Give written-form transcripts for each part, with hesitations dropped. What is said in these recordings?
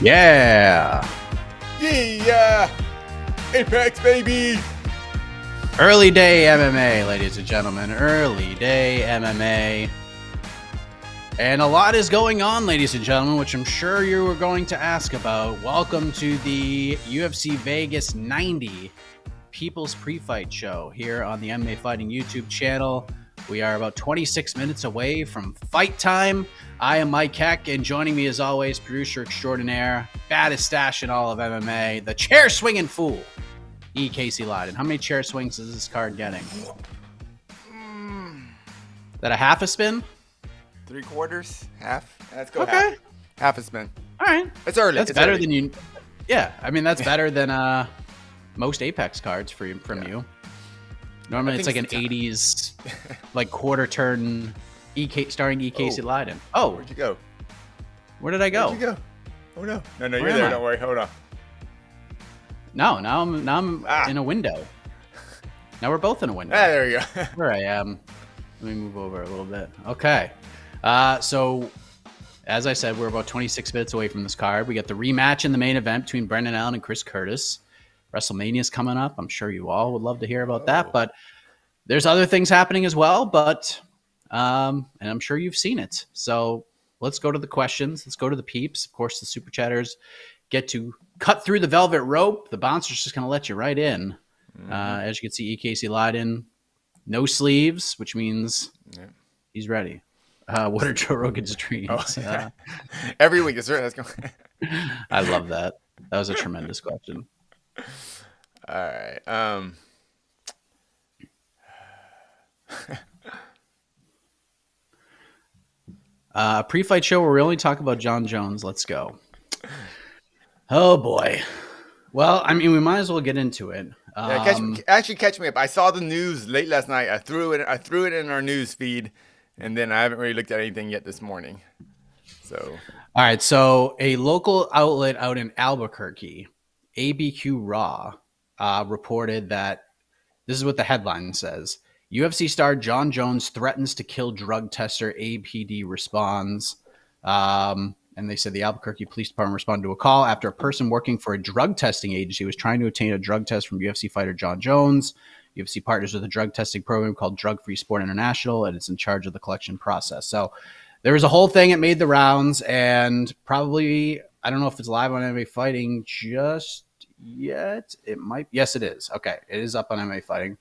Yeah. Yeah. Apex, baby. Early day MMA, ladies and gentlemen. Early day MMA. And a lot is going on, ladies and gentlemen, which I'm sure you were going to ask about. Welcome to the UFC Vegas 90 People's Pre-Fight Show here on the MMA Fighting YouTube channel. We are about 26 minutes away from fight time. I am Mike Heck, and joining me as always, producer extraordinaire, baddest stash in all of MMA, the chair swinging fool, Casey Leydon. How many chair swings is this card getting? Is that a half a spin? 3/4, half. Let's go Okay. half a spin. All right. It's early. That's it's better early. than you. Yeah, I mean, that's better than most Apex cards from you. Normally it's like an 80s, like quarter turn starring Casey Leydon. Oh, Where'd you go? where did I go? Where'd you go? Oh no. No, Where you're am there. I? Don't worry. Hold on. No, now I'm in a window. Now we're both in a window. Ah, there you go. Where I am. Let me move over a little bit. Okay. So, as I said, we're about 26 minutes away from this card. We got the rematch in the main event between Brendan Allen and Chris Curtis. WrestleMania's coming up. I'm sure you all would love to hear about that, but there's other things happening as well. But and I'm sure you've seen it. So let's go to the questions. Let's go to the peeps. Of course, the super chatters get to cut through the velvet rope. The bouncer's just going to let you right in. As you can see, Casey Leydon, no sleeves, which means he's ready. What are Joe Rogan's dreams? Every week. That's going. I love that. That was a tremendous question. All right. Pre-fight show where we only talk about Jon Jones. Let's go. Oh boy. Well, I mean, we might as well get into it. Catch me up. I saw the news late last night. I threw it in our news feed, and then I haven't really looked at anything yet this morning. So. All right. So a local outlet out in Albuquerque, ABQ Raw, reported that this is what the headline says. UFC star Jon Jones threatens to kill drug tester. APD responds. And they said the Albuquerque Police Department responded to a call after a person working for a drug testing agency was trying to obtain a drug test from UFC fighter Jon Jones. UFC partners with a drug testing program called Drug Free Sport International, and it's in charge of the collection process. So there was a whole thing. It made the rounds, and probably, I don't know if it's live on MMA Fighting just yet. It might. Yes, it is. Okay. It is up on MMA Fighting.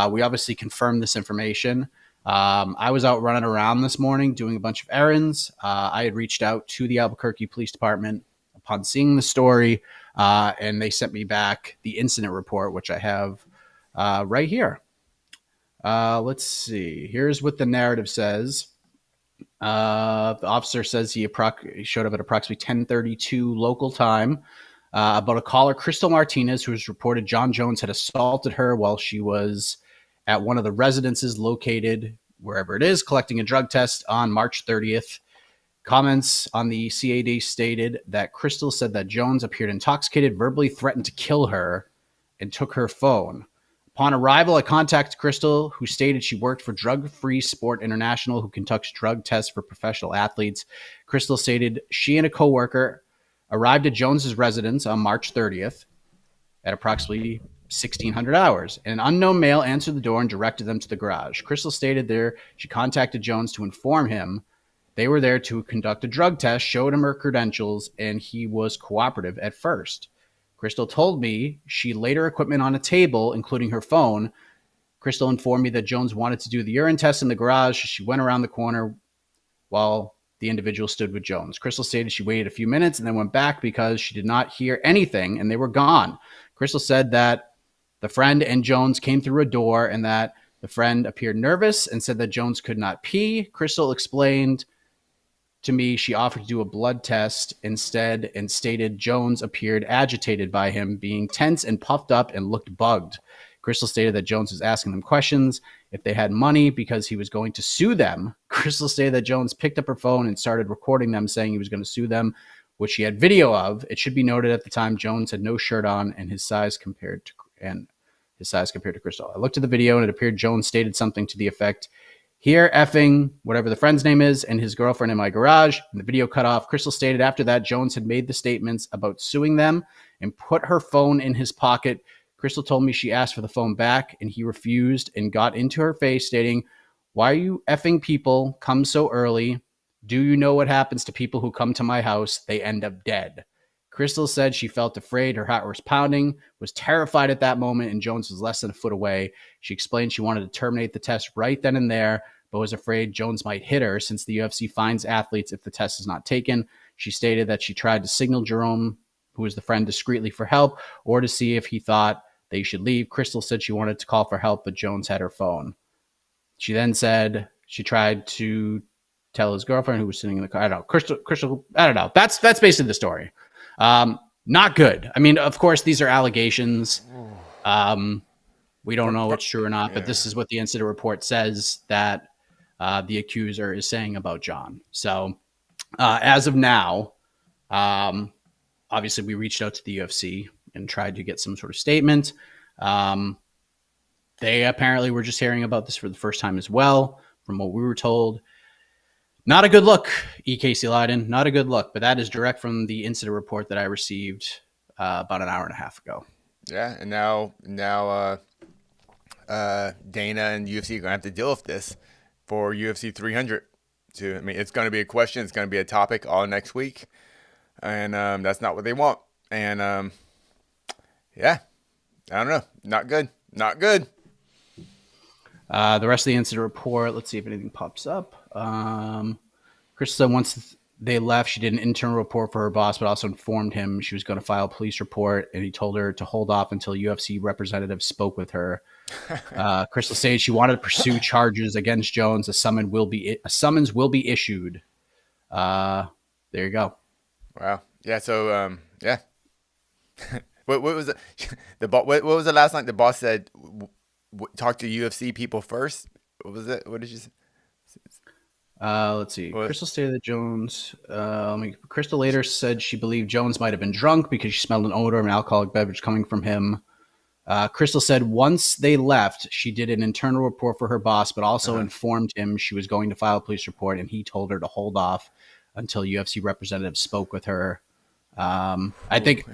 We obviously confirmed this information. I was out running around this morning doing a bunch of errands. I had reached out to the Albuquerque Police Department upon seeing the story, and they sent me back the incident report, which I have right here. Let's see. Here's what the narrative says. The officer says he showed up at approximately 10:32 local time about a caller, Crystal Martinez, who was reported Jon Jones had assaulted her while she was at one of the residences located wherever it is, collecting a drug test on March 30th. Comments on the CAD stated that Crystal said that Jones appeared intoxicated, verbally threatened to kill her, and took her phone. Upon arrival, I contacted Crystal, who stated she worked for Drug Free Sport International, who conducts drug tests for professional athletes. Crystal stated she and a coworker arrived at Jones's residence on March 30th at approximately 1600 hours. An unknown male answered the door and directed them to the garage. Crystal stated there she contacted Jones to inform him they were there to conduct a drug test, showed him her credentials, and he was cooperative at first. Crystal told me she laid her equipment on a table, including her phone. Crystal informed me that Jones wanted to do the urine test in the garage. She went around the corner while the individual stood with Jones. Crystal stated she waited a few minutes and then went back because she did not hear anything and they were gone. Crystal said that the friend and Jones came through a door and that the friend appeared nervous and said that Jones could not pee. Crystal explained to me she offered to do a blood test instead and stated Jones appeared agitated by him, being tense and puffed up and looked bugged. Crystal stated that Jones was asking them questions if they had money because he was going to sue them. Crystal stated that Jones picked up her phone and started recording them saying he was going to sue them, which she had video of. It should be noted at the time Jones had no shirt on and his size compared to Crystal. I looked at the video and it appeared Jones stated something to the effect Here, effing whatever the friend's name is and his girlfriend in my garage. And the video cut off. Crystal stated after that Jones had made the statements about suing them and put her phone in his pocket. Crystal told me she asked for the phone back and he refused and got into her face stating, "Why are you effing people come so early? Do you know what happens to people who come to my house? They end up dead." Crystal said she felt afraid, her heart was pounding, was terrified at that moment, and Jones was less than a foot away. She explained she wanted to terminate the test right then and there, but was afraid Jones might hit her since the UFC fines athletes if the test is not taken. She stated that she tried to signal Jerome, who was the friend, discreetly for help or to see if he thought they should leave. Crystal said she wanted to call for help, but Jones had her phone. She then said she tried to tell his girlfriend who was sitting in the car. I don't know. Crystal, I don't know. That's basically the story. Not good. I mean, of course, these are allegations. We don't know what's true or not, but this is what the incident report says that the accuser is saying about Jon. So as of now, obviously we reached out to the UFC and tried to get some sort of statement. They apparently were just hearing about this for the first time as well, from what we were told. Not a good look, EKC Leydon. Not a good look, but that is direct from the incident report that I received about an hour and a half ago. Yeah, and now Dana and UFC are gonna have to deal with this for UFC 300. I mean, it's going to be a question. It's going to be a topic all next week, and that's not what they want. And yeah, I don't know. Not good. Not good. The rest of the incident report. Let's see if anything pops up. Chris said once they left, she did an internal report for her boss, but also informed him she was going to file a police report, and he told her to hold off until UFC representatives spoke with her. Crystal said she wanted to pursue charges against Jones. A summons will be issued. There you go. Wow. Yeah. So yeah. what was it? What was the last night? The boss said, "Talk to UFC people first." What was it? What did you say? Let's see. What? Crystal stated that Jones. Crystal later said she believed Jones might have been drunk because she smelled an odor of an alcoholic beverage coming from him. Crystal said once they left, she did an internal report for her boss, but also informed him she was going to file a police report, and he told her to hold off until UFC representatives spoke with her. I think,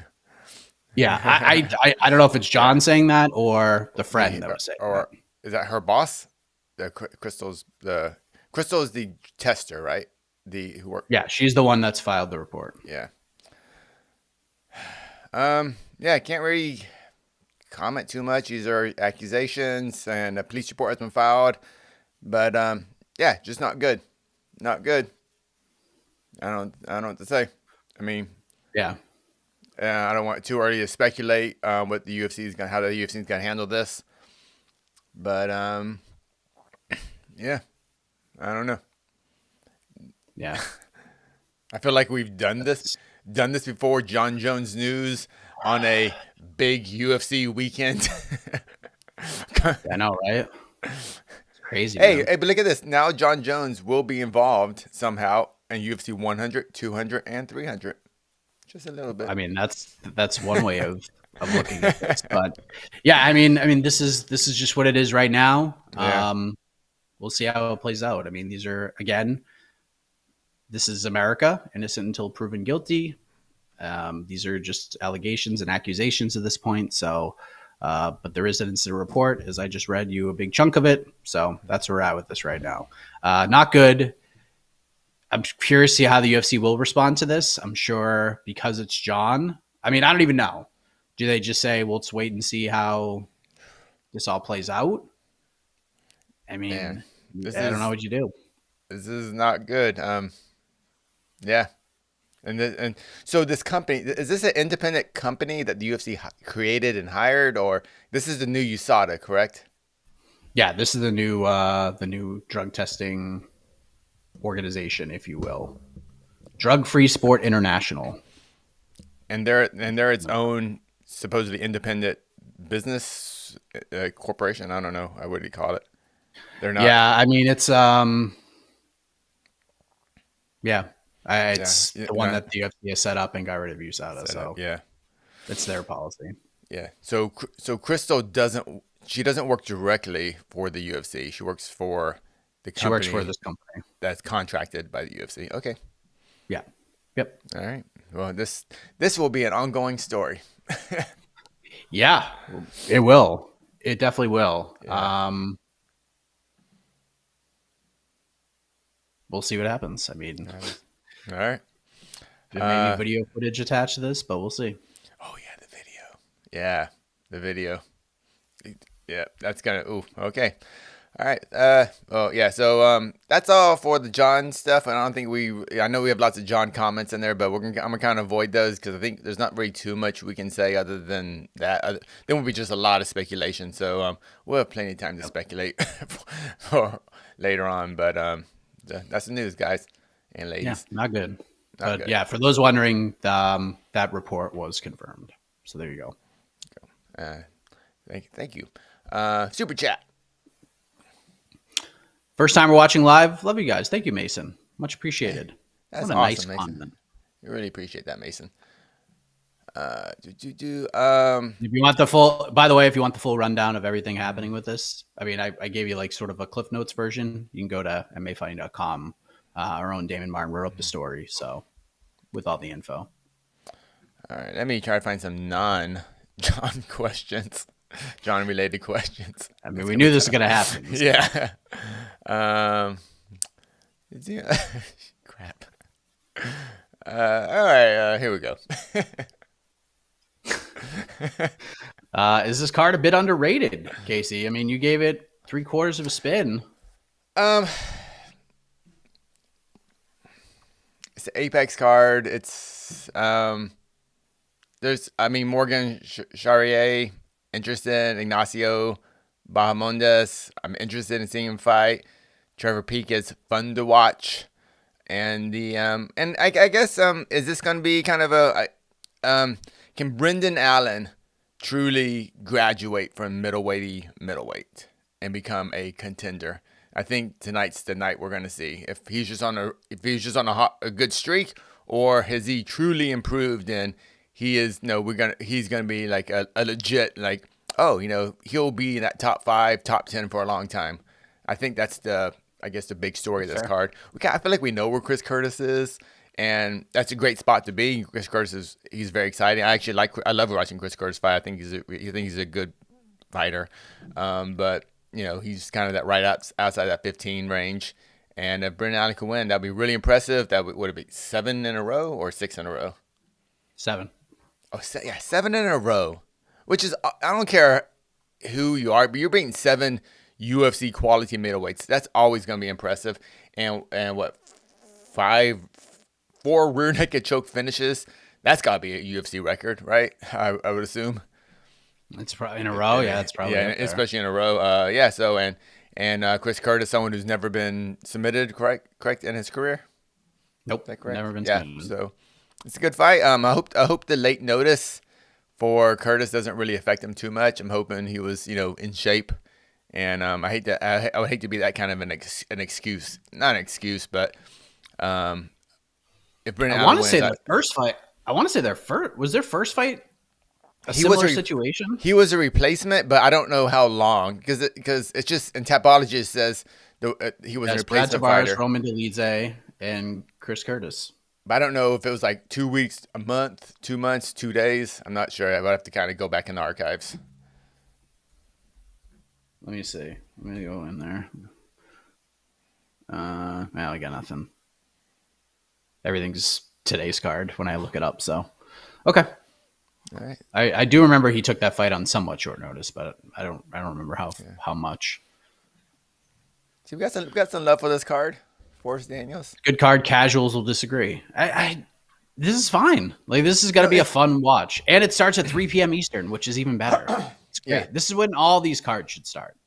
yeah, I don't know if it's Jon saying that or the friend that was saying or that. Is that her boss? Crystal's the tester, right? Yeah, she's the one that's filed the report. Yeah. Yeah, I can't really comment too much. These are accusations, and a police report has been filed. But yeah, just not good. Not good. I don't know what to say. I mean, yeah. I don't want too early to speculate what the UFC is how the UFC is gonna handle this. But yeah, I don't know. Yeah. I feel like we've done this before. Jon Jones news on a big UFC weekend. I know, right? It's crazy. Hey, but look at this. Now Jon Jones will be involved somehow in UFC 100, 200, and 300. Just a little bit. I mean, that's one way of looking at this. But yeah, I mean, this is just what it is right now. Yeah. We'll see how it plays out. I mean, these are, again, this is America, innocent until proven guilty. These are just allegations and accusations at this point. So, but there is an incident report, as I just read you a big chunk of it. So that's where we're at with this right now. Not good. I'm curious to see how the UFC will respond to this. I'm sure because it's Jon. I mean, I don't even know. Do they just say, well, let's wait and see how this all plays out? I mean, I don't know what you do. This is not good. Yeah. And so this company, is this an independent company that the UFC created and hired, or this is the new USADA, correct? Yeah, this is the new drug testing organization, if you will. Drug-Free Sport International. And they're its own supposedly independent business corporation. I don't know. What do you call it? They're not. Yeah, I mean it's it's the one that the UFC has set up and got rid of USADA. So yeah, it's their policy. Yeah. So Crystal doesn't work directly for the UFC. She works for the She works for company this company. that's contracted by the UFC. Okay. Yeah. Yep. All right. Well, this will be an ongoing story. Yeah, it will. It definitely will. Yeah. We'll see what happens. I mean, All right. there may be video footage attached to this, but we'll see. Oh yeah, the video. Yeah, the video. Yeah, that's gonna. Ooh, okay. All right. Oh yeah. So that's all for the John stuff. I don't think we. I know we have lots of John comments in there, but I'm gonna kind of avoid those because I think there's not really too much we can say other than that. There will be just a lot of speculation. So we'll have plenty of time to speculate for later on. But that's the news, guys and Yeah, ladies. not good. Not But good. yeah, for those wondering, that report was confirmed. So there you go. Thank you. Super chat. First time we're watching live. Love you guys. Thank you, Mason. Much appreciated. That's What a awesome, nice Mason. comment. I really appreciate that, Mason. If you want the full, by the way, if you want the full rundown of everything happening with this, I mean, I gave you like sort of a Cliff Notes version. You can go to MMAfighting.com. Our own Damon Martin wrote up the story. So with all the info. All right, let me try to find some non-John questions, John-related questions. I mean, we knew this was going to happen. Yeah. Crap. All right, here we go. Is this card a bit underrated, Casey? I mean, you gave it 3/4 of a spin. It's the Apex card. It's there's Morgan Charrier, interested. Ignacio Bahamondes, I'm interested in seeing him fight. Trevor Peake is fun to watch. And the and I guess is this going to be kind of can Brendan Allen truly graduate from middleweight and become a contender? I think tonight's the night we're going to see if he's just on a good streak, or has he truly improved and he's gonna be like a legit, like, he'll be in that top 5, top 10 for a long time. I think that's the big story of this card. I feel like we know where Chris Curtis is, and that's a great spot to be. Chris Curtis he's very exciting. I love watching Chris Curtis fight. I think he's a good fighter, but he's kind of that right outside that 15 range. And if Brendan Allen can win, that'd be really impressive. That would it be 7 in a row or 6 in a row? 7. Oh, yeah, 7 in a row. Which is, I don't care who you are, but you're beating 7 UFC quality middleweights. That's always going to be impressive. And what, 4 rear naked choke finishes? That's got to be a UFC record, right? I would assume. It's probably in a row. Yeah, it's probably especially in a row. So and Chris Curtis, someone who's never been submitted, correct in his career. Nope, Is that correct? never been submitted. So it's a good fight. I hope the late notice for Curtis doesn't really affect him too much. I'm hoping he was in shape, and I would hate to be that kind of an excuse, not an excuse, but if Brendan, I want to say their first fight. Was their first fight a similar situation? He was a replacement, but I don't know how long because it's just in Tapology it says he was a replacement fighter. Roman Dolidze, and Chris Curtis. But I don't know if it was like 2 weeks, a month, 2 months, 2 days. I'm not sure. I would have to kind of go back in the archives. Let me see. Let me go in there. I got nothing. Everything's today's card when I look it up. So, okay. All right. I do remember he took that fight on somewhat short notice, but I don't remember how much. So we got some love for this card, Forrest Daniels. Good card. Casuals will disagree. This is fine. Like, this is going to be a fun watch, and it starts at 3 p.m. Eastern, which is even better. It's great. Yeah. This is when all these cards should start.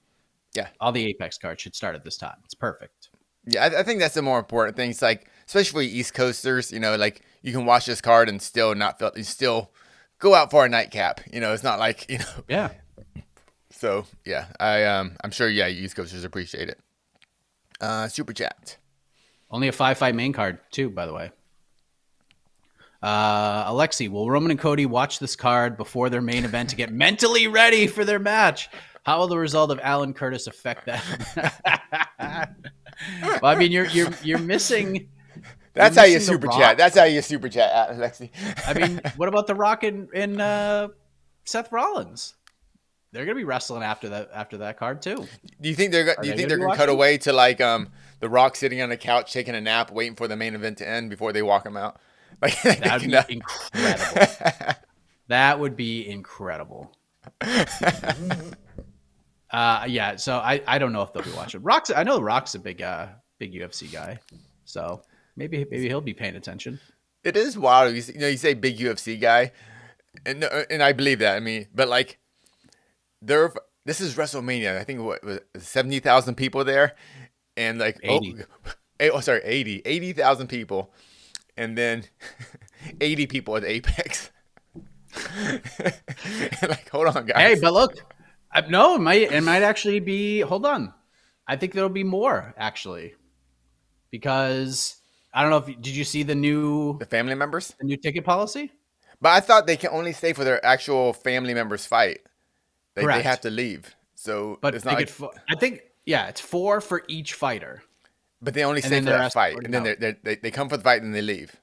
Yeah, all the Apex cards should start at this time. It's perfect. Yeah, I think that's the more important thing. It's like, especially for East Coasters, like you can watch this card and still go out for a nightcap. It's not like Yeah. So yeah, I'm sure East Coasters appreciate it. Super chat. Only a 5-fight main card too, by the way. Alexi, will Roman and Cody watch this card before their main event to get mentally ready for their match? How will the result of Allen Curtis affect that? Well, I mean, you're missing. You're That's how you missing the super chat. Rock. That's how you super chat, Alexi. I mean, what about the Rock and Seth Rollins? They're gonna be wrestling after that card too. Do you think they're Are do you they think gonna they're be gonna cut watching? away to like the Rock sitting on the couch taking a nap, waiting for the main event to end before they walk him out? Like they That would can, be incredible. That would be incredible. Yeah. So I don't know if they'll be watching. I know Rock's a big UFC guy, so maybe he'll be paying attention. It is wild. You say big UFC guy, and I believe that. I mean, but like there, this is WrestleMania. I think what was 70,000 people there, and like 80. sorry, 80,000 people, and then 80 people at Apex. Like, hold on, Hey, guys. but look, no, it might actually be. Hold on, I think there'll be more actually because I don't know if did you see The family members. the new ticket policy? But I thought they can only stay for their actual family members fight. Like they have Correct, to leave. So it's but not like, I think yeah, it's four for each fighter, but they only and stay then for the that rest fight, sort and it then out. they come for the fight and they leave.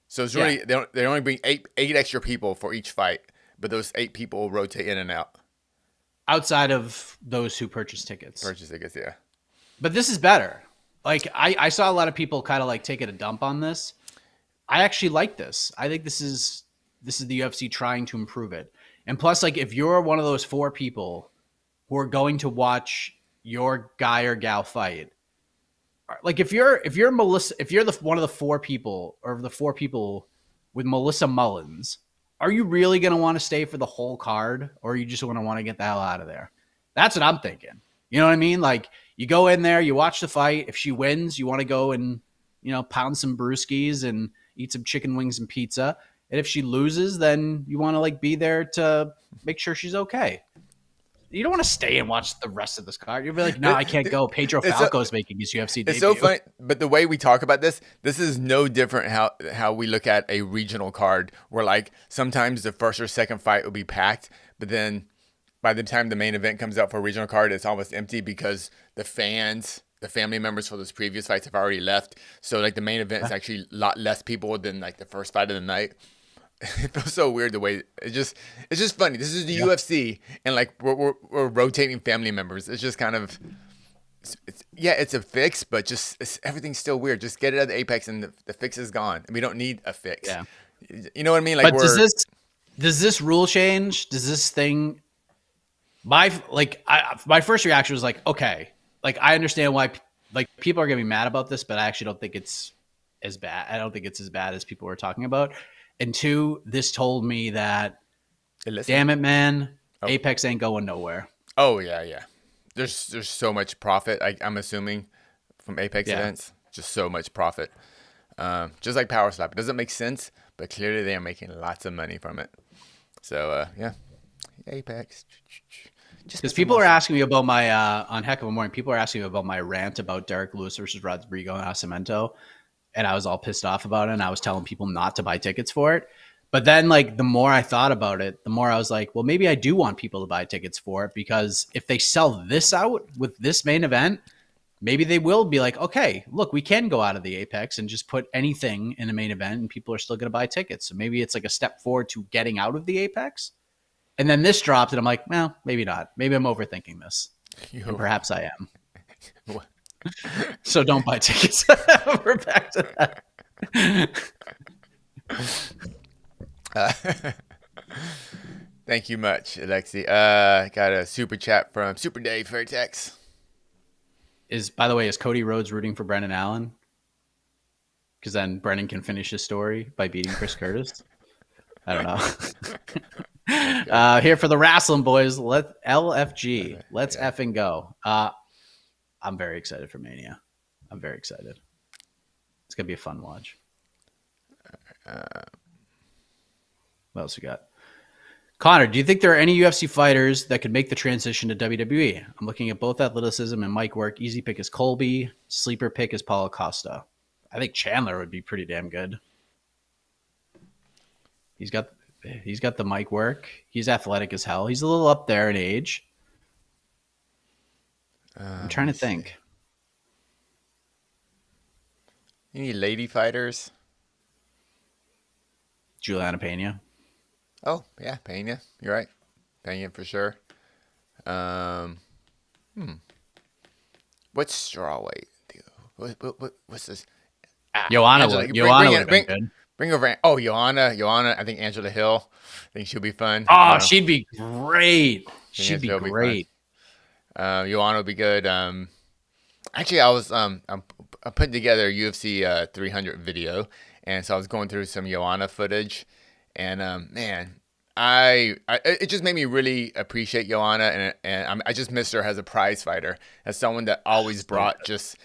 So it's Yeah, really they only bring eight extra people for each fight, but those 8 people rotate in and out. outside of those who purchase tickets. Purchase tickets, yeah. But this is better. Like I saw a lot of people kind of like taking a dump on this. I actually like this. I think this is the UFC trying to improve it. And plus, like if you're one of those four people who are going to watch your guy or gal fight, like if you're Melissa, if you're the one of the four people or the four people with Melissa Mullins, are you really going to want to stay for the whole card, or you just want to get the hell out of there? That's what I'm thinking. You know what I mean? Like you go in there, you watch the fight. If she wins, you want to go and pound some brewskis and eat some chicken wings and pizza. And if she loses, then you want to like be there to make sure she's okay. You don't want to stay and watch the rest of this card. You'll be like, no, I can't go. Pedro It's so, Falco's making his UFC it's so debut. funny, but the way we talk about this is no different how we look at a regional card, where like sometimes the first or second fight will be packed, but then by the time the main event comes out for a regional card, it's almost empty because the fans, the family members for those previous fights have already left. So like the main event is actually a lot less people than like the first fight of the night. It feels so weird the way it's just funny. This is the UFC, and like we're rotating family members. It's just kind of it's a fix, but everything's still weird. Just get it at the Apex, and the fix is gone. And we don't need a fix. Yeah. You know what I mean? Like But does this rule change? Does this thing my first reaction was like, okay, like I understand why like people are gonna be mad about this, but I actually don't think it's as bad. I don't think it's as bad as people were talking about. And two, this told me that damn it, man, Apex ain't going nowhere. Oh yeah. There's so much profit. I'm assuming from Apex Yeah. events, just so much profit. Just like Power Slap, it doesn't make sense, but clearly they are making lots of money from it. So yeah, Apex. Because people are asking me about my on Heck of a Morning, people are asking me about my rant about Derek Lewis versus Rodrigo Nascimento, and I was all pissed off about it, and I was telling people not to buy tickets for it. But then, like, the more I thought about it, the more I was like, well, maybe I do want people to buy tickets for it, because if they sell this out with this main event, maybe they will be like, okay, look, we can go out of the Apex and just put anything in a main event, and people are still going to buy tickets. So maybe it's like a step forward to getting out of the Apex. And then this dropped, and I'm like, well, maybe not. Maybe I'm overthinking this. And perhaps I am. So don't buy tickets. We're back to that. Thank you much, Alexi. Got a super chat from Super Dave Fairtex. By the way, is Cody Rhodes rooting for Brendan Allen? Because then Brendan can finish his story by beating Chris Curtis. I don't know. Here for the wrestling boys, LFG. Let's effing go. I'm very excited for Mania. I'm very excited. It's gonna be a fun watch. What else we got? Connor, do you think there are any UFC fighters that could make the transition to WWE? I'm looking at both athleticism and mic work. Easy pick is Colby. Sleeper pick is Paulo Costa. I think Chandler would be pretty damn good. He's got the mic work. He's athletic as hell. He's a little up there in age. I'm trying to think. Any lady fighters? Juliana Pena. Oh yeah, Pena. You're right, Pena for sure. Um, what's strawweight? What's this? Angela, Joanna would have been good. bring over. Oh, Joanna. I think Angela Hill. I think she'll be fun. Oh, she'd be great. I think She'd be Angela Hill will be fun. great. Joanna would be good. Actually, I'm putting together a UFC 300 video, and so I was going through some Joanna footage, and man, it just made me really appreciate Joanna, and I just missed her as a prize fighter, as someone that always brought just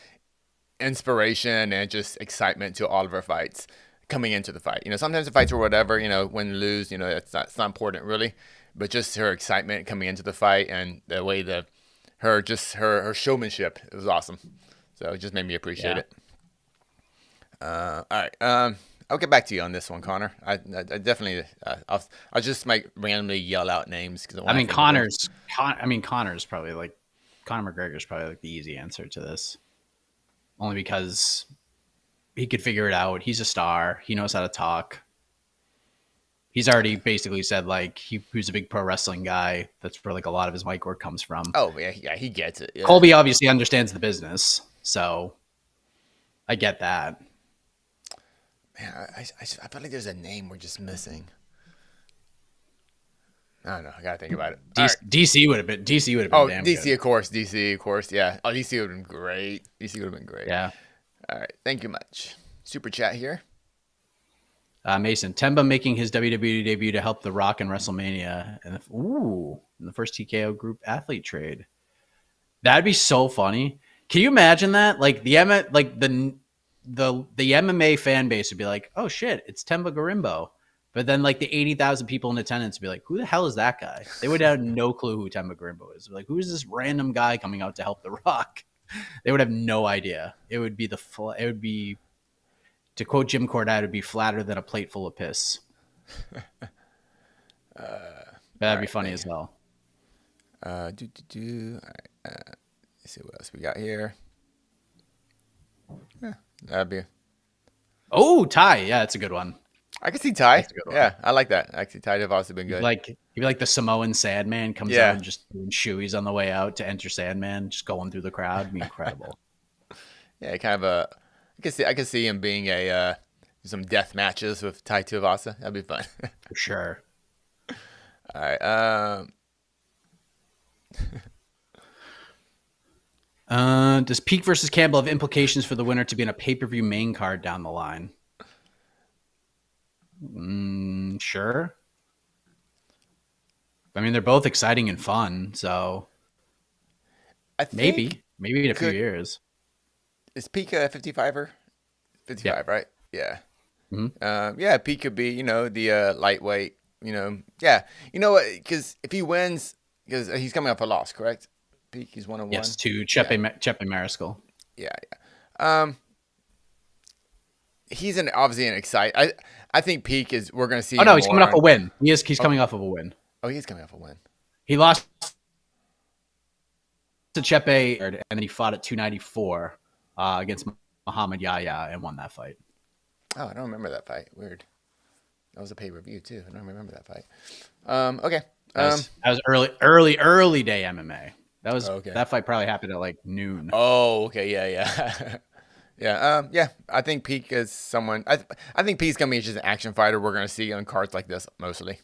inspiration and just excitement to all of her fights coming into the fight. Sometimes the fights were whatever, win and lose, it's not important really, but just her excitement coming into the fight and the way her showmanship, it was awesome. So it just made me appreciate it. All right. I'll get back to you on this one, Connor. I definitely I'll just might randomly yell out names because Connor's probably like Conor McGregor's probably like the easy answer to this, only because he could figure it out. He's a star. He knows how to talk. He's already basically said like he's a big pro wrestling guy. That's where like a lot of his mic work comes from. Oh yeah, he gets it. Yeah. Colby obviously understands the business, so I get that. Man, I feel like there's a name we're just missing. I don't know. I gotta think about it. DC would have been. Oh, damn DC, good. of course. DC, of course. Yeah. Oh, DC would have been great. Yeah. All right. Thank you much. Super chat here. Mason Temba making his WWE debut to help The Rock in WrestleMania, and in the first TKO group athlete trade. That'd be so funny. Can you imagine that? Like the MMA fan base would be like, "Oh shit, it's Temba Garimbo," but then like the 80,000 people in attendance would be like, "Who the hell is that guy?" They would have no clue who Temba Garimbo is. Like, who is this random guy coming out to help The Rock? They would have no idea. It would be. To quote Jim Cornette, it would be flatter than a plate full of piss. That'd be funny as well. All right. Let's see what else we got here. Yeah, that'd be. Oh, Ty. Yeah, that's a good one. I can see Ty. Yeah, I like that. Actually, Ty have also been good. He'd be like the Samoan Sandman comes out and just doing shoeies on the way out to enter Sandman, just going through the crowd. It'd be incredible. Yeah, kind of I can see him being some death matches with Tai Tuivasa. That'd be fun. For sure. All right. Does Peak versus Campbell have implications for the winner to be in a pay-per-view main card down the line? Sure. I mean, they're both exciting and fun, so maybe in a few years. Is Peak a 55er? 55, right? Yeah. Mm-hmm. Yeah, Peak could be, the lightweight, Yeah. You know what? Because if he wins, because he's coming up a loss, correct? Peak, he's 1-1. Yes, to Chepe Mariscal. Yeah. He's obviously an exciting. I think Peak is. We're going to see. Oh no, he's coming off a win. He's coming off of a win. Oh, he's coming off a win. He lost to Chepe, and then he fought at 294 against Muhammad Yahya and won that fight. Oh, I don't remember that fight. Weird. That was a pay-per-view too. I don't remember that fight. Okay. That was early day MMA. That fight probably happened at like noon. Oh, okay. Yeah. Yeah. I think Peak is someone. I think Peak's gonna be just an action fighter. We're gonna see on cards like this mostly.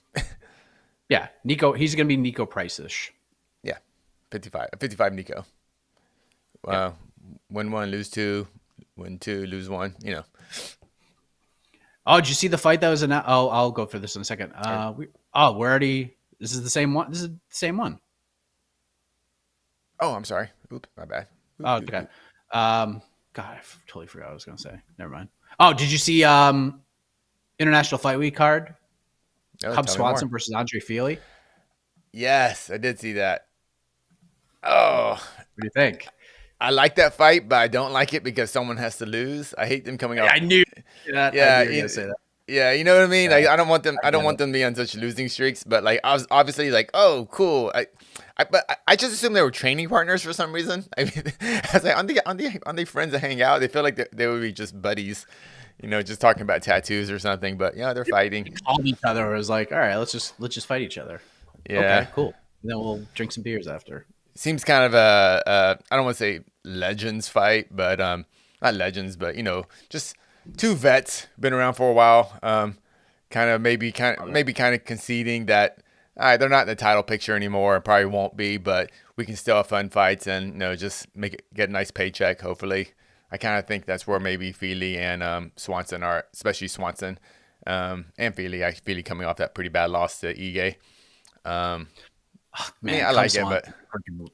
Yeah, Nico. He's gonna be Nico Price-ish. Yeah, 55 Nico. Win 1, lose 2, win 2, lose 1. Oh, did you see the fight that was announced? Oh, I'll go for this in a second. We're already. This is the same one. This is the same one. Oh, I'm sorry. Oops, my bad. Okay. God, I totally forgot what I was going to say. Never mind. Oh, did you see International Fight Week card? Cub Swanson versus Andre Fili? Yes, I did see that. Oh. What do you think? I like that fight, but I don't like it because someone has to lose. I hate them coming out. I knew that. Yeah, I knew you were going to say that. Yeah, you know what I mean? Yeah. Like, I don't want them to be on such losing streaks, but like I was obviously like, oh, cool. I I just assumed they were training partners for some reason. I mean, I was like, on the friends that hang out, they feel like they would be just buddies, just talking about tattoos or something. But yeah, they're They fighting. called each other. It was like, all right, let's just fight each other. Yeah, Okay, cool. And then we'll drink some beers after. seems kind of a I don't want to say legends fight, but not legends, but just two vets been around for a while. Love it. Kind of conceding that all right, they're not in the title picture anymore, and probably won't be, but we can still have fun fights and just get a nice paycheck. Hopefully, I kind of think that's where maybe Fili and Swanson are, especially Swanson and Fili. Fili coming off that pretty bad loss to Ige. Man, I like it, but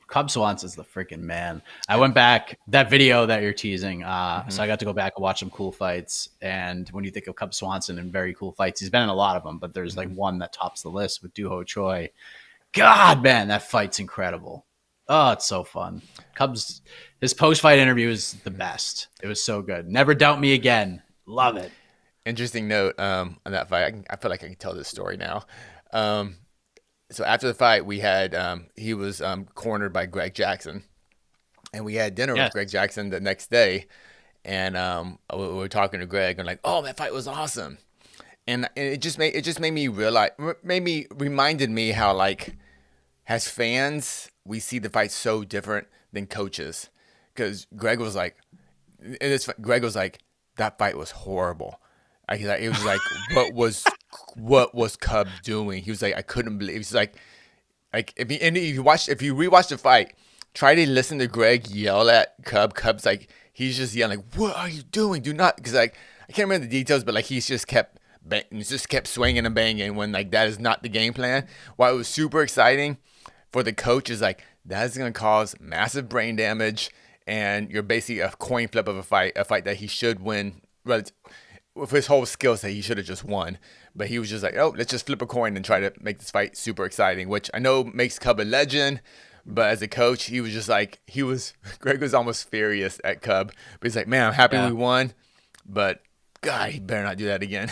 Cub Swanson's the freaking man. I went back that video that you're teasing. So I got to go back and watch some cool fights. And when you think of Cub Swanson and very cool fights, he's been in a lot of them, but there's like one that tops the list with Doo Ho Choi. God, man, that fight's incredible. Oh, it's so fun. Cubs, his post fight interview is the best. It was so good. Never doubt me again. Love it. interesting note on that fight. I feel like I can tell this story now. So after the fight, we had he was cornered by Greg Jackson, and we had dinner with Yes. Greg Jackson the next day, and we were talking to Greg and like, oh, that fight was awesome, and it just made me realize, reminded me how like as fans we see the fight so different than coaches, because Greg was like that fight was horrible. It was like what was Cub doing? He was like I couldn't believe. He's like if you rewatch the fight, try to listen to Greg yell at Cub. Cub's like he's just yelling like what are you doing? Do not, because like I can't remember the details, but like he's just kept swinging and banging when like that is not the game plan. While it was super exciting for the coach, is like that is going to cause massive brain damage, and you're basically a coin flip of a fight that he should win. With his whole skill set, he should have just won. But he was just like, oh, let's just flip a coin and try to make this fight super exciting, which I know makes Cub a legend. But as a coach, he was just like, Greg was almost furious at Cub. But he's like, man, I'm happy Yeah. we won. But God, he better not do that again.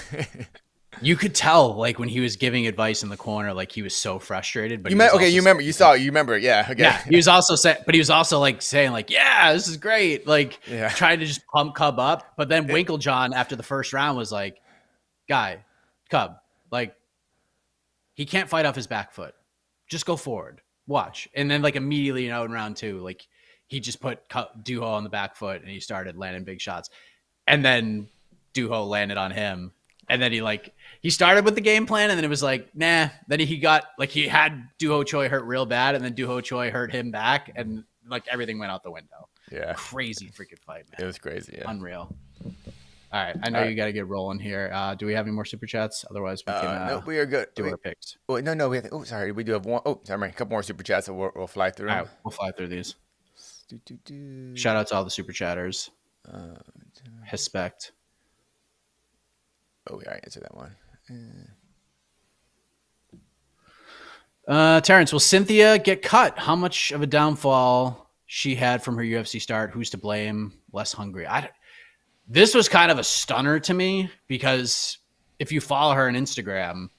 You could tell, like, when he was giving advice in the corner, like he was so frustrated. But You remember it. Yeah. Okay. yeah, he was also saying, but he was also like saying, like, yeah, this is great. Like, Yeah. trying to just pump Cub up. But then Winklejohn, after the first round, was like, guy, Cub, like, he can't fight off his back foot. Just go forward. Watch. And then, like, immediately, in round two, like, he just put Duho on the back foot and he started landing big shots. And then Duho landed on him. And then he started with the game plan, and then it was like, nah. Then he had Duho Choi hurt real bad, and then Duho Choi hurt him back, and like everything went out the window. Yeah. Crazy freaking fight, man. It was crazy. Yeah. Unreal. All right. I know you got to get rolling here. Do we have any more super chats? Otherwise, we can No, we are good. do our picks. Oh, no. Sorry. We do have one. Oh, sorry. A couple more super chats. So we'll fly through All them. right. We'll fly through these. Shout out to all the super chatters. Respect. Oh, yeah, I answered that one. Terrence, will Cynthia get cut? How much of a downfall she had from her UFC start? Who's to blame? Less hungry. This was kind of a stunner to me, because if you follow her on Instagram,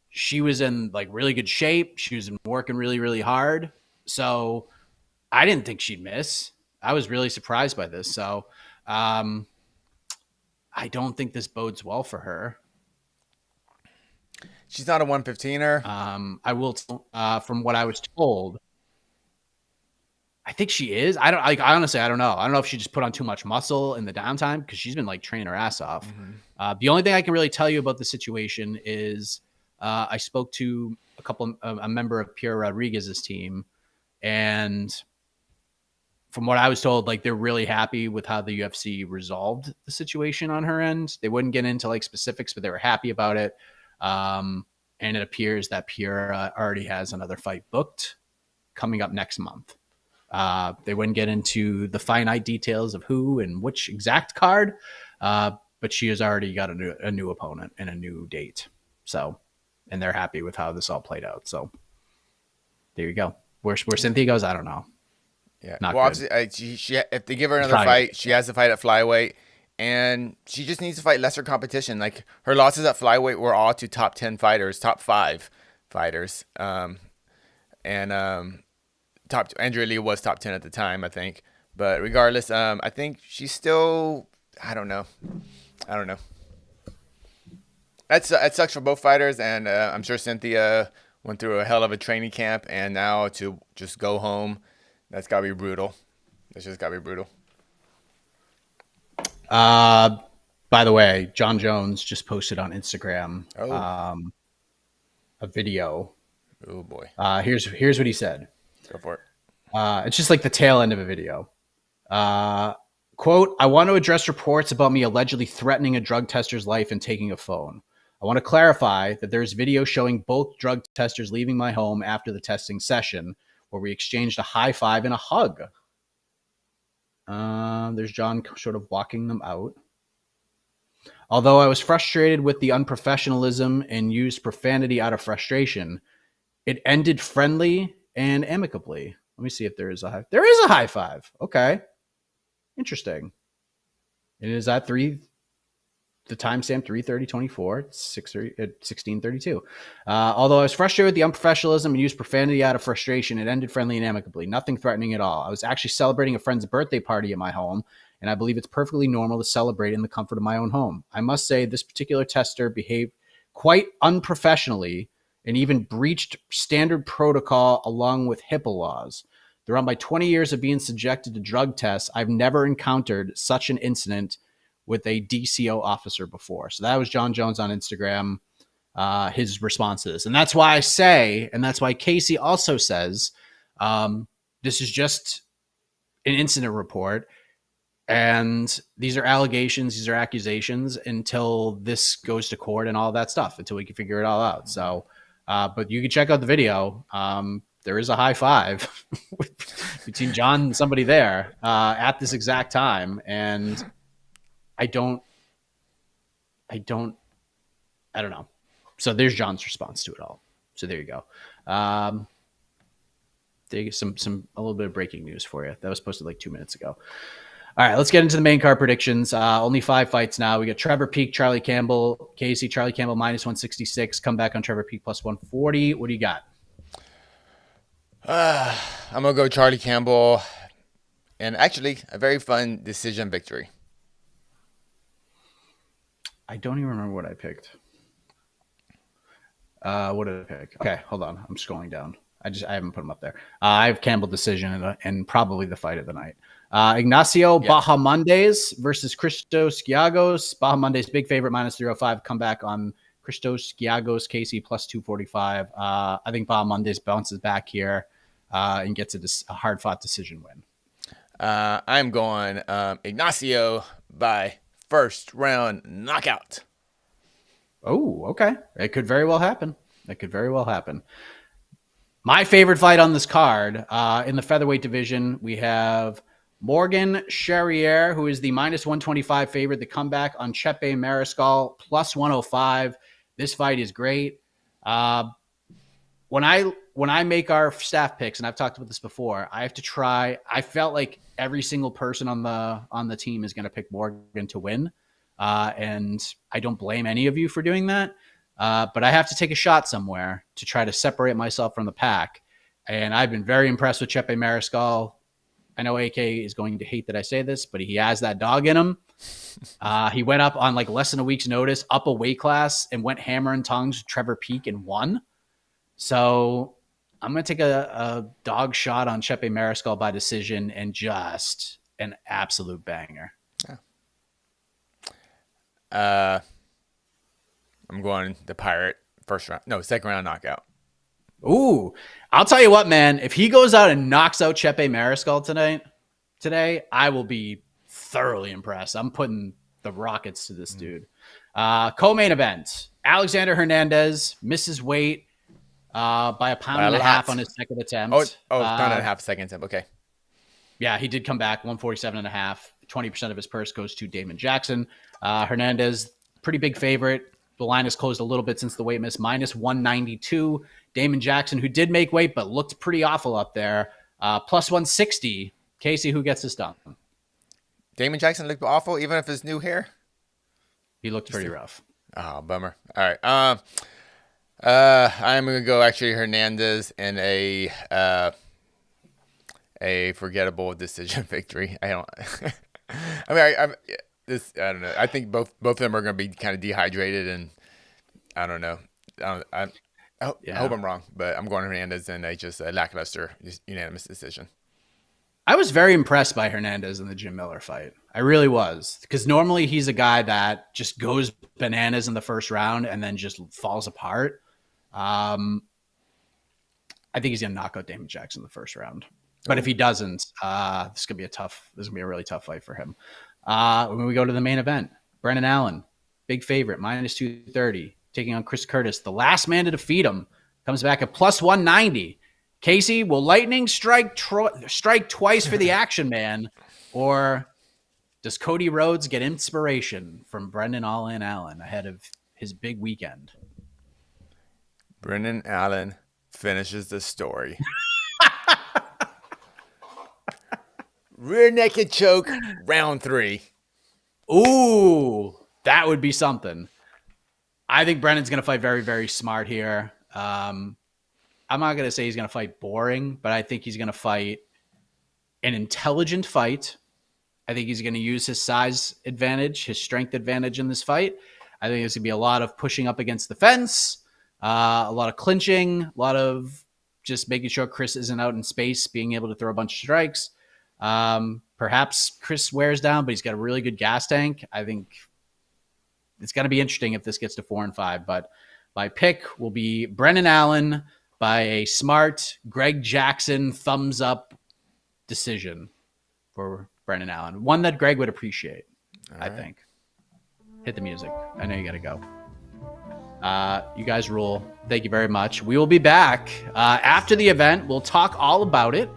she was in like really good shape. She was working really, really hard. So I didn't think she'd miss. I was really surprised by this. So I don't think this bodes well for her. She's not a 115er. I will, from what I was told, I think she is. I honestly, I don't know. I don't know if she just put on too much muscle in the downtime, because she's been like training her ass off. Mm-hmm. The only thing I can really tell you about the situation is I spoke to a member of Pierre Rodriguez's team, and from what I was told, like they're really happy with how the UFC resolved the situation on her end. They wouldn't get into like specifics, but they were happy about it. And it appears that Pierre already has another fight booked coming up next month. They wouldn't get into the finite details of who and which exact card, but she has already got a new opponent and a new date. So, and they're happy with how this all played out. So there you go. Where Cynthia goes, I don't know. Yeah. Not well, good. obviously, if they give her another Probably fight, she has to fight at flyweight, and she just needs to fight lesser competition. Like her losses at flyweight were all to top 10 fighters, top 5 fighters. and top Andrea Lee was top 10 at the time, I think. But regardless, I think she's still. I don't know. I don't know. That sucks for both fighters, and I'm sure Cynthia went through a hell of a training camp, and now to just go home, that's gotta be brutal. That's just gotta be brutal. Uh, by the way, Jon Jones just posted on Instagram Oh, a video. oh boy, Here's what he said. go for it. It's just like the tail end of a video. Uh, quote, I want to address reports about me allegedly threatening a drug tester's life and taking a phone. I want to clarify that there's video showing both drug testers leaving my home after the testing session where we exchanged a high five and a hug. There's Jon sort of walking them out. Although I was frustrated with the unprofessionalism and used profanity out of frustration, it ended friendly and amicably. Let me see if there is a high. There is a high five. Okay. Interesting. It is at the timestamp 3:30:24, 16:32. Although I was frustrated with the unprofessionalism and used profanity out of frustration, it ended friendly and amicably. Nothing threatening at all. I was actually celebrating a friend's birthday party at my home, and I believe it's perfectly normal to celebrate in the comfort of my own home. I must say this particular tester behaved quite unprofessionally and even breached standard protocol along with HIPAA laws. Throughout my 20 years of being subjected to drug tests, I've never encountered such an incident with a DCO officer before. So that was Jon Jones on Instagram, his response to this. And that's why I say, and that's why Casey also says, this is just an incident report. And these are allegations, these are accusations until this goes to court and all that stuff, until we can figure it all out. So, but you can check out the video. There is a high five between Jon and somebody there at this exact time. And I don't know. So there's Jon's response to it all. So there you go. There's a little bit of breaking news for you. That was posted like 2 minutes ago. All right, let's get into the main card predictions. Only 5 fights now. We got Trevor Peek, Charlie Campbell, Casey. Charlie Campbell minus 166. Come back on Trevor Peek plus 140. What do you got? I'm gonna go Charlie Campbell, and actually a very fun decision victory. I don't even remember what I picked. What did I pick? Okay, hold on. I'm scrolling down. I haven't put them up there. I have Campbell decision and probably the fight of the night. Ignacio Bahamondes versus Christos Giagos. Bahamondes big favorite minus 305. Come back on Christos Giagos. KC plus 245. I think Bahamondes bounces back here and gets a hard fought decision win. I'm going Ignacio by first round knockout. Oh, okay. It could very well happen. My favorite fight on this card in the featherweight division, we have Morgan Charrier, who is the minus 125 favorite. The comeback on Chepe Mariscal plus 105. This fight is great. When I make our staff picks, and I've talked about this before, I have to try. I felt like every single person on the team is going to pick Morgan to win, and I don't blame any of you for doing that. But I have to take a shot somewhere to try to separate myself from the pack. And I've been very impressed with Chepe Mariscal. I know AK is going to hate that I say this, but he has that dog in him. He went up on like less than a week's notice, up a weight class, and went hammer and tongs with Trevor Peek and won. So I'm going to take a dog shot on Chepe Mariscal by decision and just an absolute banger. Yeah. I'm going the Pirate second round knockout. Ooh, I'll tell you what, man. If he goes out and knocks out Chepe Mariscal today, I will be thoroughly impressed. I'm putting the rockets to this dude. Co-main event: Alexander Hernandez misses weight by a pound and a half on his second attempt. Pound and a half, second attempt. Okay. Yeah, he did come back 147 and a half. 20% of his purse goes to Damon Jackson. Hernandez, pretty big favorite. The line has closed a little bit since the weight miss, minus 192. Damon Jackson, who did make weight but looked pretty awful up there, plus 160. Casey, who gets this done? Damon Jackson looked awful, even if his new hair. He looked pretty rough. Oh, bummer. All right. I'm gonna go actually Hernandez in a forgettable decision victory. I don't. I mean, I'm this. I don't know. I think both of them are gonna be kind of dehydrated, and I don't know. I hope I'm wrong, but I'm going Hernandez in a lackluster, just unanimous decision. I was very impressed by Hernandez in the Jim Miller fight. I really was, because normally he's a guy that just goes bananas in the first round and then just falls apart. Um, I think he's gonna knock out Damon Jackson in the first round. But if he doesn't, this is gonna be a really tough fight for him. When we go to the main event, Brendan Allen, big favorite, -230, taking on Chris Curtis, the last man to defeat him, comes back at +190. Casey, will lightning strike twice for the action man, or does Cody Rhodes get inspiration from Brendan Allen ahead of his big weekend? Brendan Allen finishes the story. Rear naked choke, round 3. Ooh, that would be something. I think Brendan's going to fight very, very smart here. I'm not going to say he's going to fight boring, but I think he's going to fight an intelligent fight. I think he's going to use his size advantage, his strength advantage in this fight. I think there's going to be a lot of pushing up against the fence, a lot of clinching, a lot of just making sure Chris isn't out in space, being able to throw a bunch of strikes. Perhaps Chris wears down, but he's got a really good gas tank. I think it's going to be interesting if this gets to 4-5, but my pick will be Brendan Allen by a smart Greg Jackson thumbs up decision for Brendan Allen. One that Greg would appreciate, I think. Hit the music. I know you got to go. You guys rule. Thank you very much. We will be back after the event. We'll talk all about it.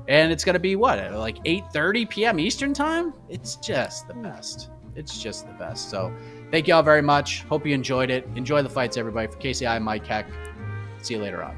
And it's going to be what? Like 8:30 p.m. Eastern time? It's just the best. It's just the best. So thank you all very much. Hope you enjoyed it. Enjoy the fights, everybody. For Casey, I'm Mike Heck. See you later on.